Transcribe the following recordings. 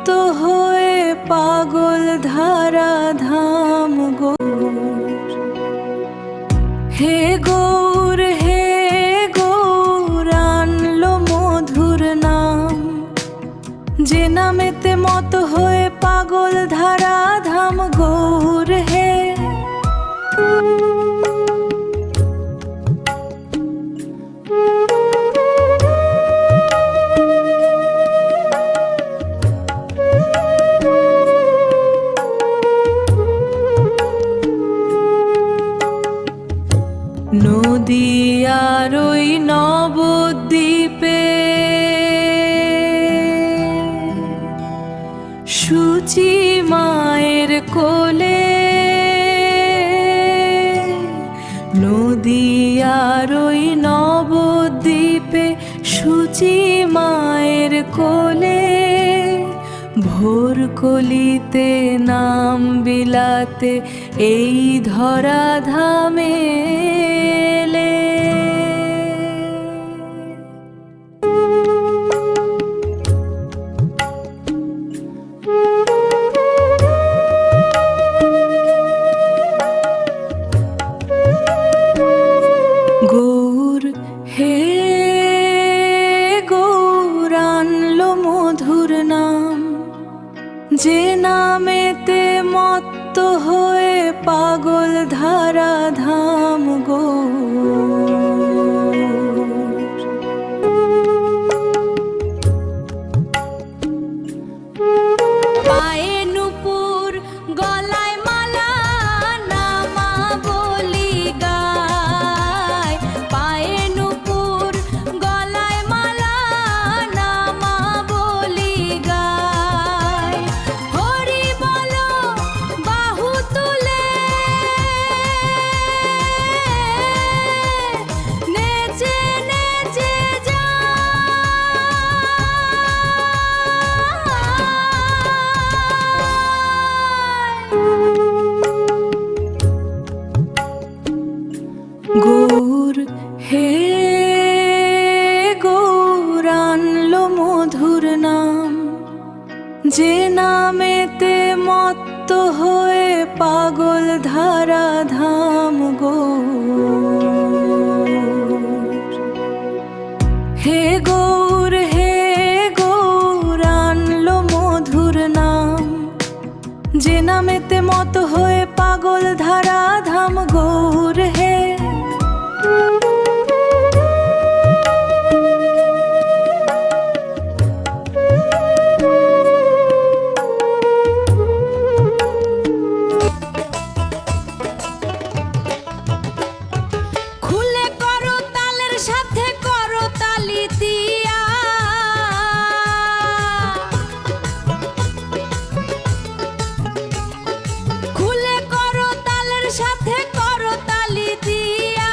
মত্ত হয়ে পাগল ধারা ধাম গৌর। হে গৌর হে গৌর আনলো মধুর নাম, যে নামেতে মত হয়ে পাগল ধারা ধাম গৌর হে। নদিয়ার ওই নবদ্বীপে সূচি মায়ের কোলে, নদিয়ার ওই নবদ্বীপে সূচি মায়ের কোলে, ভোর কলিতে নাম বিলাতে এই ধরা ধামে এলে। গৌর হে গৌর আনলো মধুর নাম, যে নামেতে মত্ত হয়ে পাগল ধারা ধাম গৌর। পায়ে নূপুর গলায় মালা নামা বলি গায়, পায়ে নূপুর গলায় মালা নামা বলি গায়। হরি বলো বাহু তুলে নেচে নেচে গৌর হে গৌর আনলো মধুর নাম, যে নামেতে মত্ত হয়ে পাগল ধারা ধাম গৌর। হে গৌর হে গৌর আনলো মধুর নাম, যে নামেতে মত হয়ে পাগল ধারা ধাম গৌর হে। খুলে করো তালের সাথে করো তালি দিয়া, খুলে করো তালের সাথে করো তালি দিয়া।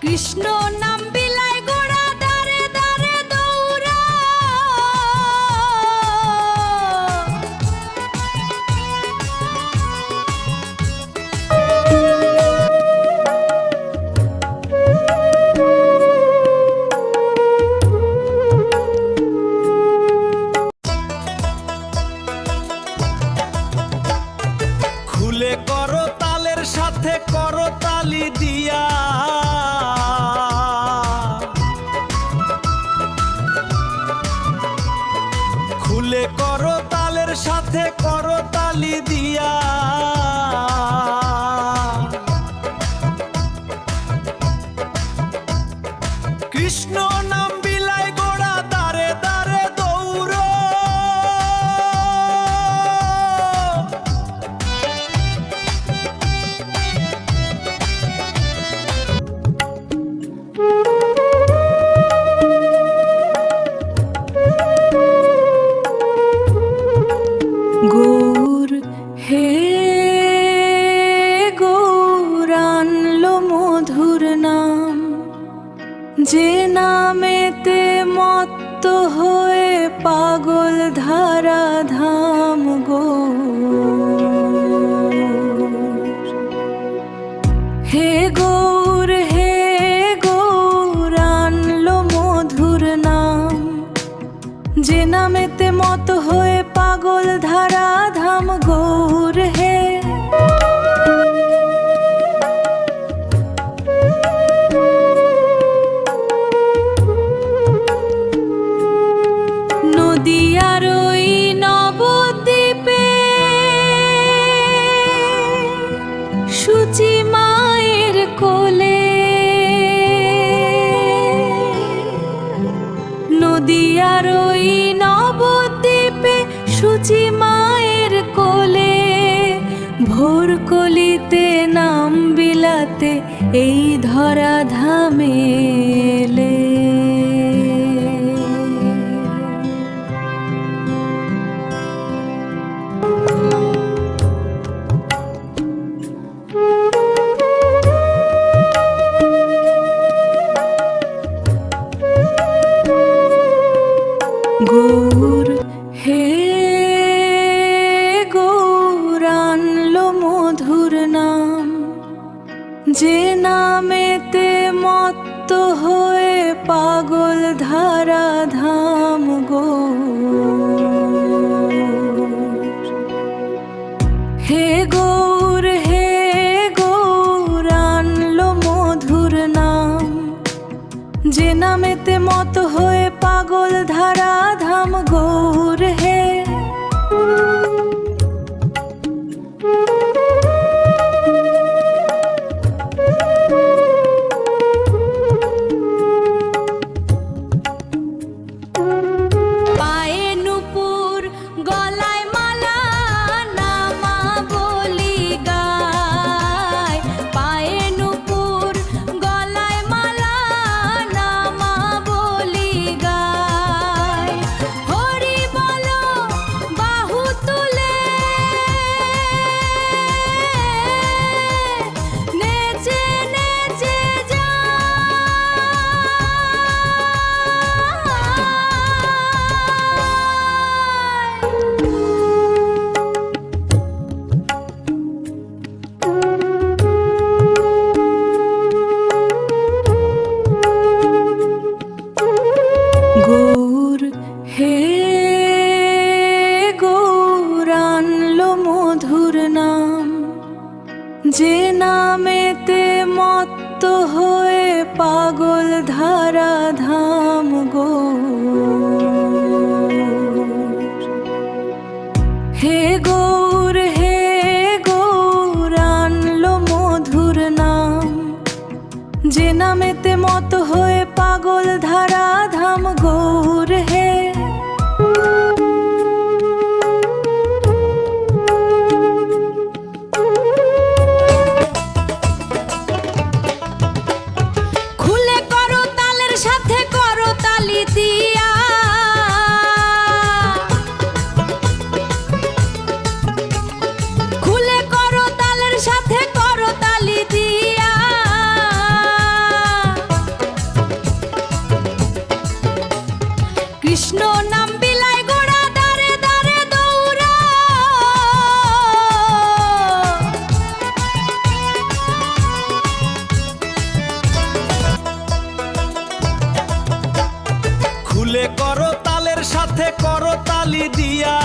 কৃষ্ণ নাম বিলায় গোড়া দারে দারে দৌড়া, খুলে করো তালের সাথে করো তালি দিয়া। খুলে করো তালের সাথে করো তালি দিয়া। কৃষ্ণ নাম বিলায় গোড়া দারে দারে দৌড়। গৌর হে গৌর আনলো মধুর নাম, যে নামেতে মত্ত হয়ে পাগল ধারা ধাম গৌর। হে গৌর নামেতে মত হয়ে পাগল ধারা ধাম গৌর হে। নদিয়ার ওই নবদ্বীপে সূচি মায়ের কোলে, নদিয়ার ওই নবদ্বীপে সূচি মায়ের কোলে, ভোর কলিতে নাম বিলাতে এই ধরা ধামে এলে। গৌর হে গৌর আনলো মধুর নাম, যে নামেতে মত্ত হয়ে পাগল ধারা ধাম গৌর। হে গৌর হে গৌর আনলো মধুর নাম, যে নামেতে মত হয়ে পাগল ধারা ধাম গৌর হে। পায়ে নূপুর গলায় মালা নামা বলি গায়, পায়ে নূপুর গলায় মালা নামা বলি গায়। হরি বলো বাহু তুলে নেচে নেচে গৌর হে গৌর আনলো মধুর নাম, যে নামেতে মত্ত হয়ে পাগল ধারা ধাম গৌর। হে গৌর হে গৌর আনলো মধুর নাম, যে নামেতে মত হয়ে পাগল ধারা ধাম গৌর হে। খুলে করো তালের সাথে করো তালি দিয়া, খুলে করো তালের সাথে করো তালি দিয়া। কৃষ্ণ নাম বিলাই গোড়া দারে দারে দৌড়া, খুলে করো তালের সাথে করো তালি দিয়া,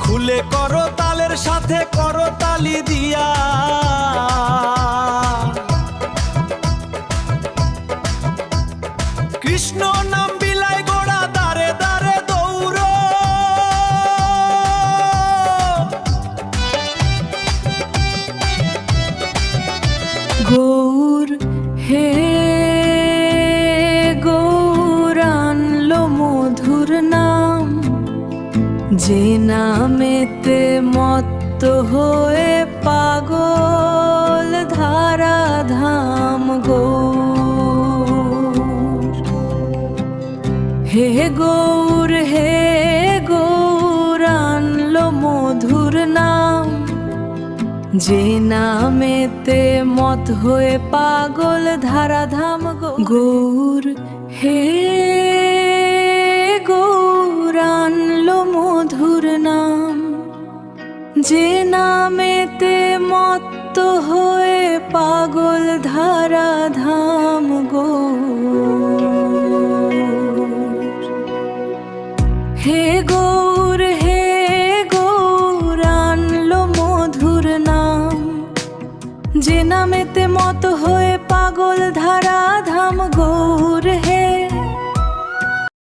খুলে করো তালের সাথে করো তালি দিয়া। কৃষ্ণ নাম বিলাই গোড়া দারে দারে দৌড়, গৌর হে গৌর আনলো মধুর নাম, যে নামেতে মত্ত হয়ে পাগল ধারা ধাম গৌর। হে গৌর হে গৌর আনলো মধুর নাম, যে নামেতে মত হয়ে পাগল ধারা ধাম গৌর। হে গৌর আনলো মধুর নাম, যে নামেতে মত্ত হয়ে পাগল ধারা ধাম গৌর। হে গৌর হে গৌর আনলো মধুর নাম, যে নামেতে মত হয়ে পাগল ধারা ধাম গৌর হে